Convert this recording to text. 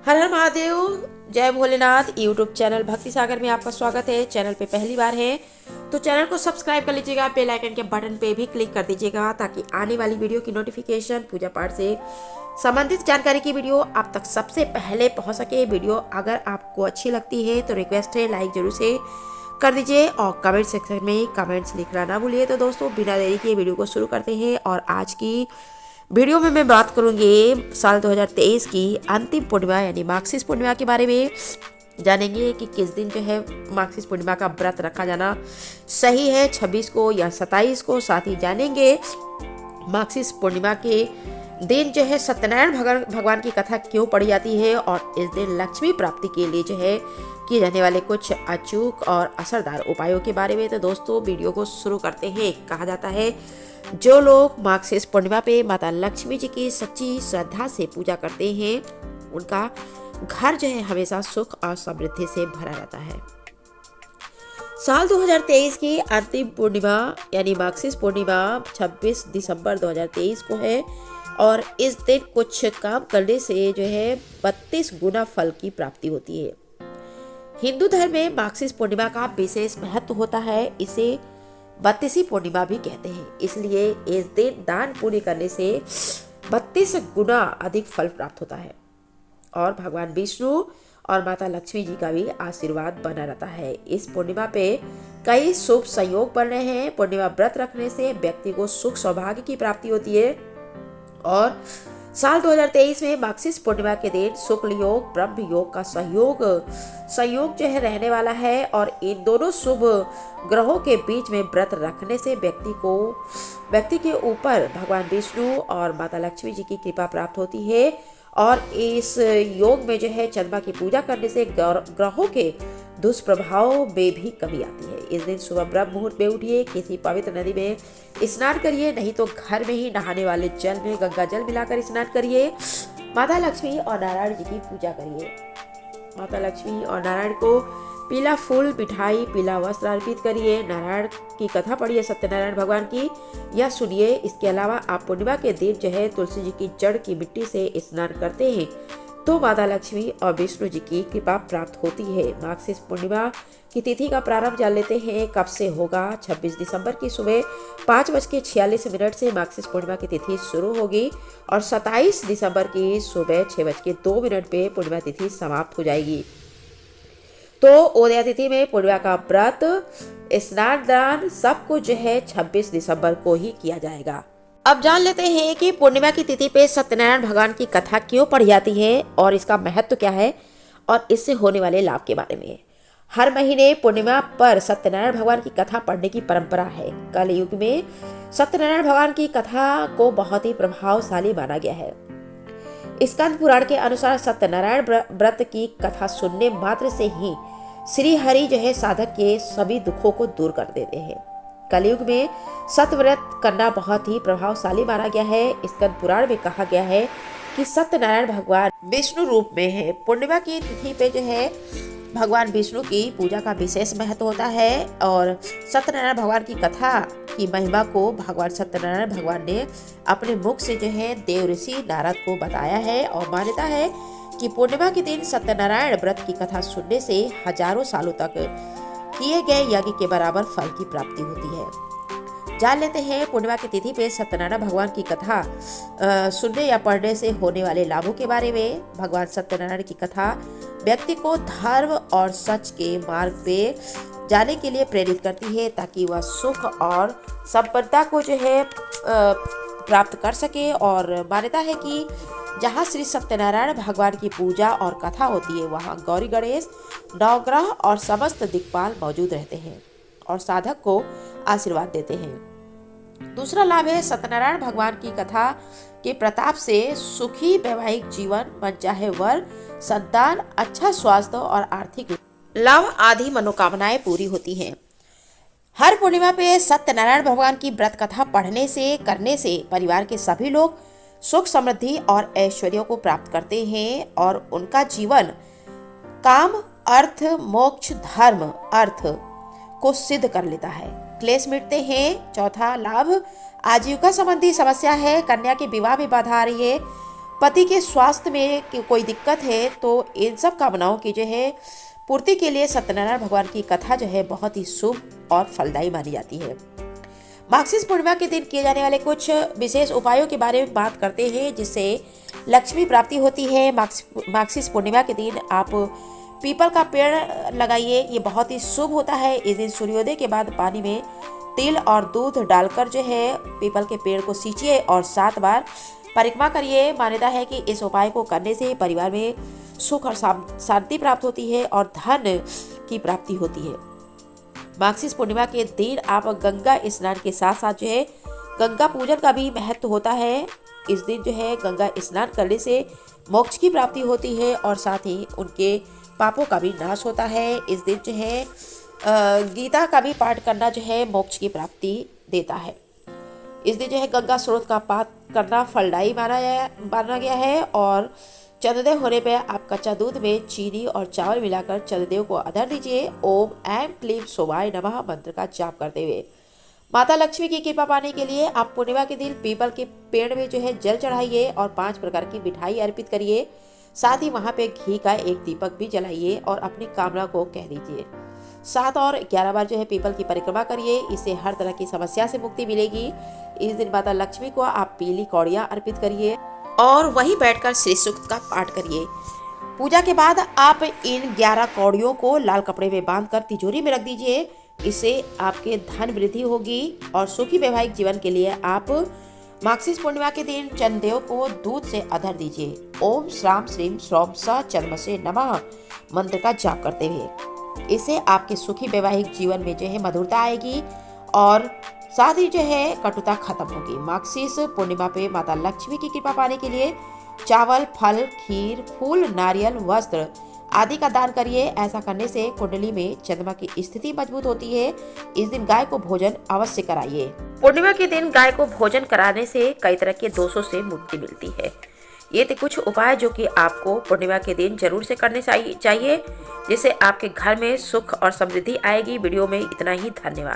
हर हर महादेव, जय Bholenath. YouTube channel भक्ति सागर में आपका स्वागत है। चैनल पे पहली बार है तो चैनल को सब्सक्राइब कर लीजिएगा, बेल आइकन के बटन पे भी क्लिक कर दीजिएगा ताकि आने वाली वीडियो की नोटिफिकेशन, पूजा पाठ से संबंधित जानकारी की वीडियो आप तक सबसे पहले पहुंच सके। वीडियो अगर आपको अच्छी लगती है तो रिक्वेस्ट है लाइक जरूर से कर दीजिए और कमेंट सेक्शन में कमेंट्स लिखना ना भूलिए। तो दोस्तों बिना देरी के वीडियो को शुरू करते हैं और आज की वीडियो में मैं बात करूंगी साल 2023 की अंतिम पूर्णिमा यानी माघ पूर्णिमा के बारे में। जानेंगे कि किस दिन जो है माघ पूर्णिमा का व्रत रखा जाना सही है, 26 को या 27 को। साथ ही जानेंगे माघ पूर्णिमा के दिन जो है सत्यनारायण भगवान की कथा क्यों पढ़ी जाती है और इस दिन लक्ष्मी प्राप्ति के लिए जो है किए जाने वाले कुछ अचूक और असरदार उपायों के बारे में। तो दोस्तों वीडियो को शुरू करते हैं। कहा जाता है जो लोग माघ पूर्णिमा पे माता लक्ष्मी जी की सच्ची श्रद्धा से पूजा करते हैं उनका घर जो है हमेशा सुख और समृद्धि से भरा रहता है। साल 2023 की अंतिम पूर्णिमा यानी माघ पूर्णिमा 26 दिसंबर 2023 को है और इस दिन कुछ काम करने से जो है 32 गुना फल की प्राप्ति होती है। हिंदू धर्म में माघ पूर्णिमा का विशेष महत्व होता है। इसे 32वीं पूर्णिमा भी कहते हैं। इसलिए इस दिन दान पुण्य करने से 32 गुना अधिक फल प्राप्त होता है और भगवान विष्णु और माता लक्ष्मी जी का भी आशीर्वाद बना रहता है। इस पूर्णिमा पे कई शुभ संयोग बन रहे हैं। पूर्णिमा व्रत रखने से व्यक्ति को सुख सौभाग्य की प्राप्ति होती है और साल 2023 में माघ पूर्णिमा के दिन शुक्ल योग ब्रह्म योग का संयोग जो है रहने वाला है और इन दोनों शुभ ग्रहों के बीच में व्रत रखने से व्यक्ति के ऊपर भगवान विष्णु और माता लक्ष्मी जी की कृपा प्राप्त होती है और इस योग में जो है चंद्रमा की पूजा करने से ग्रहों के दुष्प्रभाव में भी कमी आती है। इस दिन सुबह ब्रह्म मुहूर्त में उठिए, किसी पवित्र नदी में स्नान करिए, नहीं तो घर में ही नहाने वाले जल में गंगा जल मिलाकर स्नान करिए। माता लक्ष्मी और नारायण जी की पूजा करिए। माता लक्ष्मी और नारायण को पीला फूल, मिठाई, पीला वस्त्र अर्पित करिए। नारायण की कथा पढ़िए, सत्यनारायण भगवान की, यह सुनिए। इसके अलावा आप पूर्णिमा के दिन जो है तुलसी जी की जड़ की मिट्टी से स्नान करते हैं तो माता लक्ष्मी और विष्णु जी की कृपा प्राप्त होती है। माघ पूर्णिमा की तिथि का प्रारंभ जान लेते हैं कब से होगा। 26 दिसंबर की सुबह 5:46 से माघ पूर्णिमा की तिथि शुरू होगी और 27 दिसंबर की सुबह 6:02 पे पूर्णिमा तिथि समाप्त हो जाएगी। तो उदया तिथि में पूर्णिमा का व्रत, स्नान दान सब कुछ जो है 26 दिसंबर को ही किया जाएगा। अब जान लेते हैं कि पूर्णिमा की तिथि पे सत्यनारायण भगवान की कथा क्यों पढ़ी जाती है और इसका महत्व क्या है और इससे होने वाले लाभ के बारे में। हर महीने पूर्णिमा पर सत्यनारायण भगवान की कथा पढ़ने की परंपरा है। कल युग में सत्यनारायण भगवान की कथा को बहुत ही प्रभावशाली माना गया है। स्कंद पुराण के अनुसार सत्यनारायण व्रत की कथा सुनने मात्र से ही श्री हरि जो है साधक के सभी दुखों को दूर कर देते हैं। कलयुग में सत्यव्रत करना बहुत ही प्रभावशाली माना गया है। स्कंद पुराण में कहा गया है कि सत्यनारायण भगवान विष्णु रूप में है। पूर्णिमा की तिथि पे जो है भगवान विष्णु की पूजा का विशेष महत्व होता है और सत्यनारायण भगवान की कथा की महिमा को भगवान सत्यनारायण भगवान ने अपने मुख से जो है देव ऋषि नारद को बताया है और मान्यता है कि पूर्णिमा के दिन सत्यनारायण व्रत की कथा सुनने से हजारों सालों तक किए गए यज्ञ के बराबर फल की प्राप्ति होती है। जान लेते हैं पूर्णिमा की तिथि पे सत्यनारायण भगवान की कथा सुनने या पढ़ने से होने वाले लाभों के बारे में। भगवान सत्यनारायण की कथा व्यक्ति को धर्म और सच के मार्ग पे जाने के लिए प्रेरित करती है ताकि वह सुख और संपन्नता को जो है प्राप्त कर सके और मान्यता है कि जहाँ श्री सत्यनारायण भगवान की पूजा और कथा होती है वहाँ गौरी गणेश, नवग्रह और समस्त दिक्पाल मौजूद रहते हैं और साधक को आशीर्वाद देते हैं। दूसरा लाभ है सत्यनारायण भगवान की कथा के प्रताप से सुखी वैवाहिक जीवन, मनचाहे वर, संतान, अच्छा स्वास्थ्य और आर्थिक लाभ आदि मनोकामनाएं पूरी होती हैं। हर पूर्णिमा पे सत्यनारायण भगवान की व्रत कथा पढ़ने से करने से परिवार के सभी लोग सुख समृद्धि और ऐश्वर्यों को प्राप्त करते हैं और उनका जीवन काम, अर्थ, मोक्ष, धर्म, अर्थ को सिद्ध कर लेता है। क्लेश मिटते हैं। चौथा लाभ आजीविका संबंधी समस्या है, कन्या के विवाह में बाधा आ रही है, पति के स्वास्थ्य में कोई दिक्कत है तो इन सब कामनाओं की जो है पूर्ति के लिए सत्यनारायण भगवान की कथा जो है बहुत ही शुभ और फलदायी मानी जाती है। मार्गशीर्ष पूर्णिमा के दिन किए जाने वाले कुछ विशेष उपायों के बारे में बात करते हैं जिससे लक्ष्मी प्राप्ति होती है। मार्गशीर्ष पूर्णिमा के दिन आप पीपल का पेड़ लगाइए, ये बहुत ही शुभ होता है। इस दिन सूर्योदय के बाद पानी में तिल और दूध डालकर जो है पीपल के पेड़ को सींचिए और 7 बार परिक्रमा करिए। मान्यता है कि इस उपाय को करने से परिवार में सुख और शांति प्राप्त होती है और धन की प्राप्ति होती है। मार्गशीर्ष पूर्णिमा के दिन आप गंगा स्नान के साथ साथ जो है गंगा पूजन का भी महत्व होता है। इस दिन जो है गंगा स्नान करने से मोक्ष की प्राप्ति होती है और साथ ही उनके पापों का भी नाश होता है। इस दिन जो है गीता का भी पाठ करना जो है मोक्ष की प्राप्ति देता है। इस दिन जो है गंगा स्रोत का पाठ करना फलदायी माना गया है और चंद्रोदय होने पर आप कच्चा दूध में चीनी और चावल मिलाकर चंद्रदेव को अर्घ्य दीजिए। ओम ऐं क्लीं सोमाय नमः मंत्र का जाप करते हुए माता लक्ष्मी की कृपा पाने के लिए आप पूर्णिमा के दिन पीपल के पेड़ में जो है जल चढ़ाइए और 5 प्रकार की मिठाई अर्पित करिए। साथ ही वहाँ पे घी का एक दीपक भी जलाइए और अपनी कामना को कह दीजिए। 7 और 11 बार जो है पीपल की परिक्रमा करिए, इससे हर तरह की समस्या से मुक्ति मिलेगी। इस दिन माता लक्ष्मी को आप पीली कौड़ियाँ अर्पित करिए और वहीं बैठकर श्री सूक्त का पाठ करिए। पूजा के बाद आप इन 11 कौड़ियों को लाल कपड़े में बांधकर तिजोरी में रख दीजिए। इससे आपके धन वृद्धि होगी और सुखी वैवाहिक जीवन के लिए आप मार्गशीर्ष पूर्णिमा के दिन चंद्रदेव को दूध से अर्घ्य दीजिए। ओम श्राम श्रीम श्रौम स चंद्रमसे नमः मंत्र का जाप करते हुए। इससे आपके सुखी वैवाहिक जीवन में जो है मधुरता आएगी और साथ ही जो है कटुता खत्म होगी। मार्गशीर्ष पूर्णिमा पे माता लक्ष्मी की कृपा पाने के लिए चावल, फल, खीर, फूल, नारियल, वस्त्र आदि का दान करिए। ऐसा करने से कुंडली में चंद्रमा की स्थिति मजबूत होती है। इस दिन गाय को भोजन अवश्य कराइए। पूर्णिमा के दिन गाय को भोजन कराने से कई तरह के दोषों से मुक्ति मिलती है। ये थे कुछ उपाय जो कि आपको पूर्णिमा के दिन जरूर से करने चाहिए, जिससे आपके घर में सुख और समृद्धि आएगी। वीडियो में इतना ही, धन्यवाद।